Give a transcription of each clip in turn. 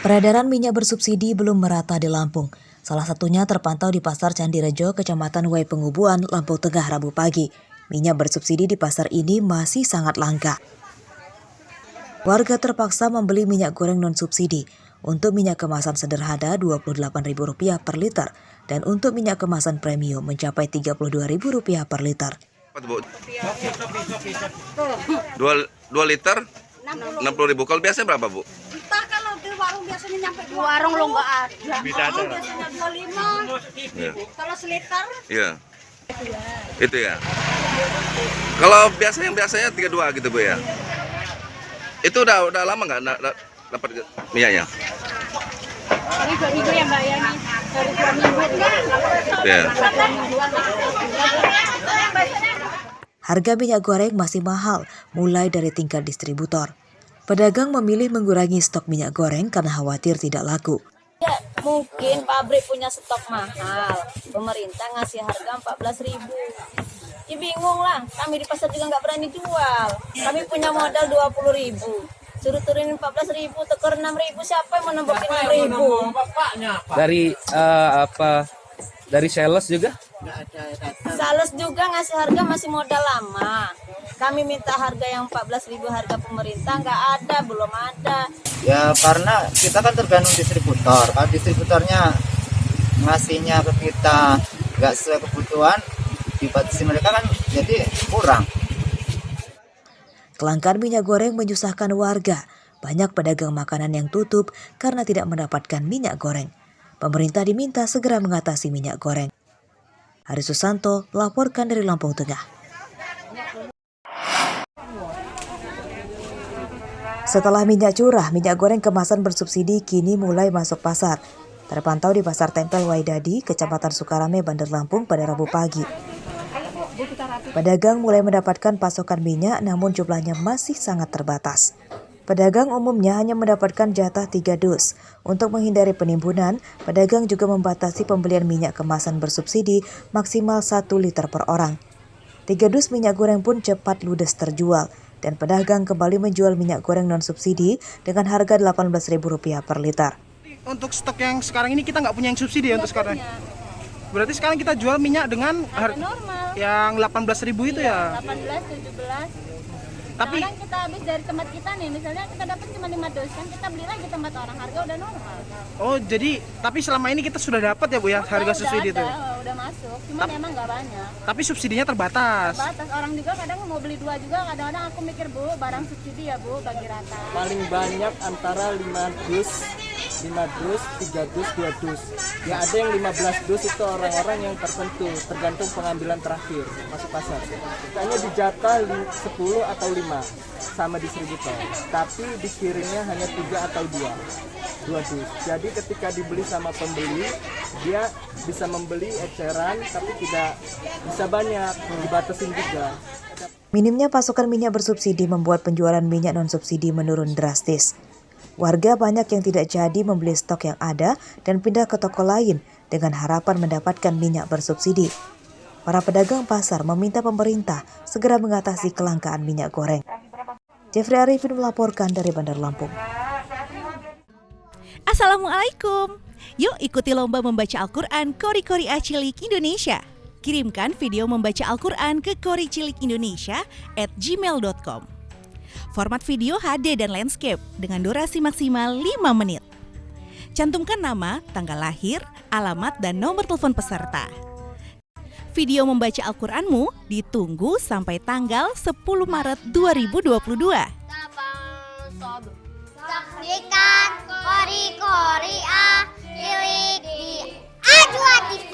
Peredaran minyak bersubsidi belum merata di Lampung. Salah satunya terpantau di Pasar Candirejo, Kecamatan Wai Pengubuan, Lampung Tengah, Rabu pagi. Minyak bersubsidi di pasar ini masih sangat langka. Warga terpaksa membeli minyak goreng non-subsidi. Untuk minyak kemasan sederhana Rp28.000 per liter dan untuk minyak kemasan premium mencapai Rp32.000 per liter. 2 liter 60.000. Kalau biasanya berapa, Bu? Entah, kalau di warung biasanya nyampe di warung lo nggak ada. Biasanya 25. Ya. Kalau seliter? Iya. Itu ya. Kalau biasanya 32 gitu, Bu ya. Itu udah lama nggak dapat minyaknya? Ini 2 minggu ya Mbak ya, nih. Baru 2 minggu. Ya. Harga minyak goreng masih mahal, mulai dari tingkat distributor. Pedagang memilih mengurangi stok minyak goreng karena khawatir tidak laku. Ya, mungkin pabrik punya stok mahal, pemerintah ngasih harga 14.000. Ya bingung lah, kami di pasar juga nggak berani jual. Kami punya modal 20.000. Suruh turunin 14.000, tekor 6.000, siapa yang mau nembokin 6.000? Dari sales juga? Sales juga ngasih harga masih modal lama. Kami minta harga yang 14.000 harga pemerintah belum ada. Ya karena kita kan tergantung distributor. Kalau distributornya ngasihnya ke kita nggak sesuai kebutuhan, dibatasi mereka kan jadi kurang. Kelangkaan minyak goreng menyusahkan warga. Banyak pedagang makanan yang tutup karena tidak mendapatkan minyak goreng. Pemerintah diminta segera mengatasi minyak goreng. Hari Susanto laporkan dari Lampung Tengah. Setelah minyak curah, minyak goreng kemasan bersubsidi kini mulai masuk pasar. Terpantau di Pasar Tempel Waidadi, Kecamatan Sukarame, Bandar Lampung pada Rabu pagi. Pedagang mulai mendapatkan pasokan minyak, namun jumlahnya masih sangat terbatas. Pedagang umumnya hanya mendapatkan jatah 3 dus. Untuk menghindari penimbunan, pedagang juga membatasi pembelian minyak kemasan bersubsidi maksimal 1 liter per orang. 3 dus minyak goreng pun cepat ludes terjual, dan pedagang kembali menjual minyak goreng non-subsidi dengan harga Rp18.000 per liter. Untuk stok yang sekarang ini kita nggak punya yang subsidi ya untuk sekarang. Berarti sekarang kita jual minyak dengan Harga normal. yang 18.000 itu ya? 18, 17. Tapi Sekarang kita habis dari tempat kita nih, misalnya kita dapat cuma 5 dus, kan kita beli lagi tempat orang, harga udah normal. oh jadi tapi selama ini kita sudah dapat ya Bu ya harga subsidi itu. Udah masuk, cuma memang nggak banyak. Tapi subsidinya terbatas. Batas orang juga kadang mau beli 2 juga, kadang-kadang aku mikir Bu, barang subsidi ya Bu, bagi rata. Paling banyak antara 5 dus, 3 dus, 2 dus. Ya ada yang 15 dus itu orang-orang yang tertentu, tergantung pengambilan terakhir masuk pasar. Kayaknya dijatah 10 atau 5 sama distributor, tapi dikirimnya hanya 3 atau 2 dus. Jadi ketika dibeli sama pembeli, dia bisa membeli eceran tapi tidak bisa banyak, dibatasin juga. Minimnya pasokan minyak bersubsidi membuat penjualan minyak non-subsidi menurun drastis. Warga banyak yang tidak jadi membeli stok yang ada dan pindah ke toko lain dengan harapan mendapatkan minyak bersubsidi. Para pedagang pasar meminta pemerintah segera mengatasi kelangkaan minyak goreng. Jeffrey Arifin melaporkan dari Bandar Lampung. Assalamualaikum. Yuk ikuti lomba membaca Al-Quran Kori-Kori Cilik Indonesia. Kirimkan video membaca Al-Quran ke koricilikindonesia@gmail.com. Format video HD dan landscape dengan durasi maksimal 5 menit. Cantumkan nama, tanggal lahir, alamat, dan nomor telepon peserta. Video membaca Al-Quranmu ditunggu sampai tanggal 10 Maret 2022. Saksikan Kori-Kori Cilik di A2 TV.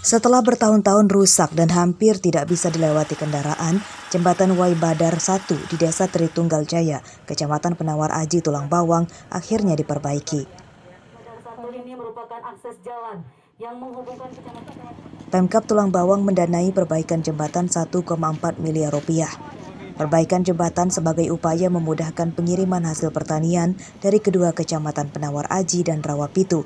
Setelah bertahun-tahun rusak dan hampir tidak bisa dilewati kendaraan, jembatan Wai Badar 1 di Desa Tritunggal Jaya, Kecamatan Penawar Aji, Tulang Bawang, akhirnya diperbaiki. Pemkab Tulang Bawang mendanai perbaikan jembatan 1,4 miliar rupiah. Perbaikan jembatan sebagai upaya memudahkan pengiriman hasil pertanian dari kedua kecamatan Penawar Aji dan Rawapitu.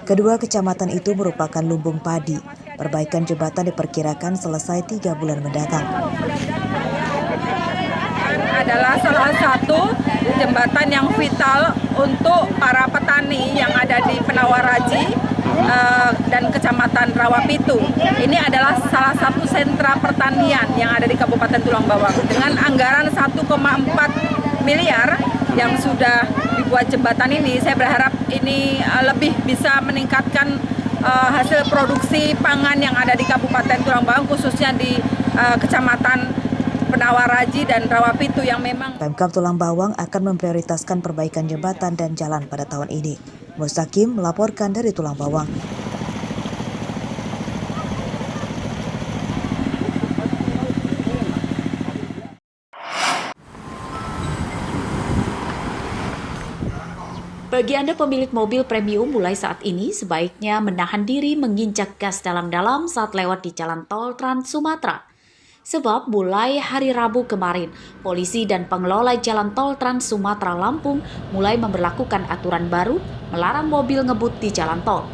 Kedua kecamatan itu merupakan lumbung padi. Perbaikan jembatan diperkirakan selesai 3 bulan mendatang. Adalah salah satu jembatan yang vital untuk para petani yang ada di Penawaraji dan Kecamatan Rawapitu. Ini adalah salah satu sentra pertanian yang ada di Kabupaten Tulang Bawang dengan anggaran 1,4 miliar yang sudah dibuat jembatan ini. Saya berharap ini lebih bisa meningkatkan hasil produksi pangan yang ada di Kabupaten Tulang Bawang, khususnya di Kecamatan Penawaraji dan Rawapitu yang memang Pemkab Tulang Bawang akan memprioritaskan perbaikan jembatan dan jalan pada tahun ini. Mustaqim melaporkan dari Tulang Bawang. Bagi Anda pemilik mobil premium, mulai saat ini sebaiknya menahan diri menginjak gas dalam-dalam saat lewat di jalan tol Trans Sumatera. Sebab mulai hari Rabu kemarin, polisi dan pengelola jalan tol Trans Sumatera Lampung mulai memberlakukan aturan baru melarang mobil ngebut di jalan tol.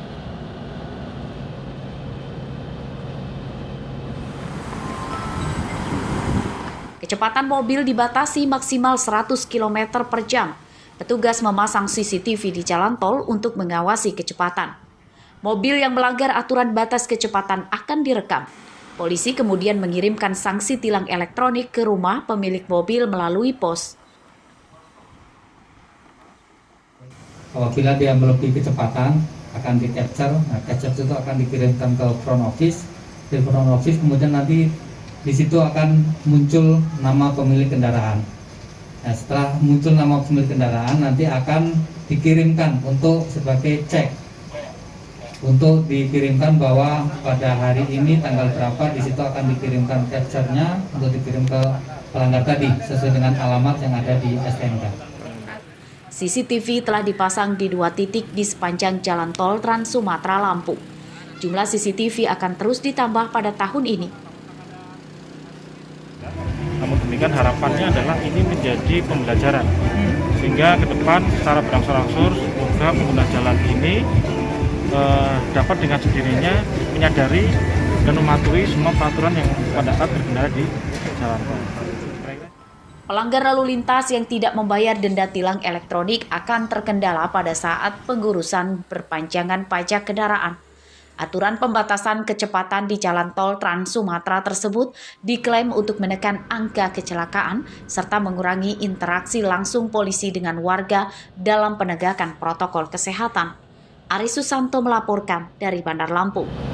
Kecepatan mobil dibatasi maksimal 100 km per jam. Petugas memasang CCTV di jalan tol untuk mengawasi kecepatan. Mobil yang melanggar aturan batas kecepatan akan direkam. Polisi kemudian mengirimkan sanksi tilang elektronik ke rumah pemilik mobil melalui pos. Apabila dia melebihi kecepatan, akan di-capture. Nah, capture itu akan dikirimkan ke front office. Di front office kemudian nanti di situ akan muncul nama pemilik kendaraan. Nah, setelah muncul nama pemilik kendaraan, nanti akan dikirimkan untuk sebagai cek. Untuk dikirimkan bahwa pada hari ini tanggal berapa, di situ akan dikirimkan capture-nya untuk dikirim ke pelanggar tadi sesuai dengan alamat yang ada di STNK. CCTV telah dipasang di 2 titik di sepanjang jalan tol Trans Sumatera Lampung. Jumlah CCTV akan terus ditambah pada tahun ini. Namun demikian harapannya adalah ini menjadi pembelajaran sehingga ke depan secara berangsur-angsur semoga pengguna jalan ini dapat dengan sendirinya menyadari dan mematuhi semua peraturan yang pada saat berkendara di jalan tol. Pelanggar lalu lintas yang tidak membayar denda tilang elektronik akan terkendala pada saat pengurusan perpanjangan pajak kendaraan. Aturan pembatasan kecepatan di jalan tol Trans Sumatera tersebut diklaim untuk menekan angka kecelakaan serta mengurangi interaksi langsung polisi dengan warga dalam penegakan protokol kesehatan. Ari Susanto melaporkan dari Bandar Lampung.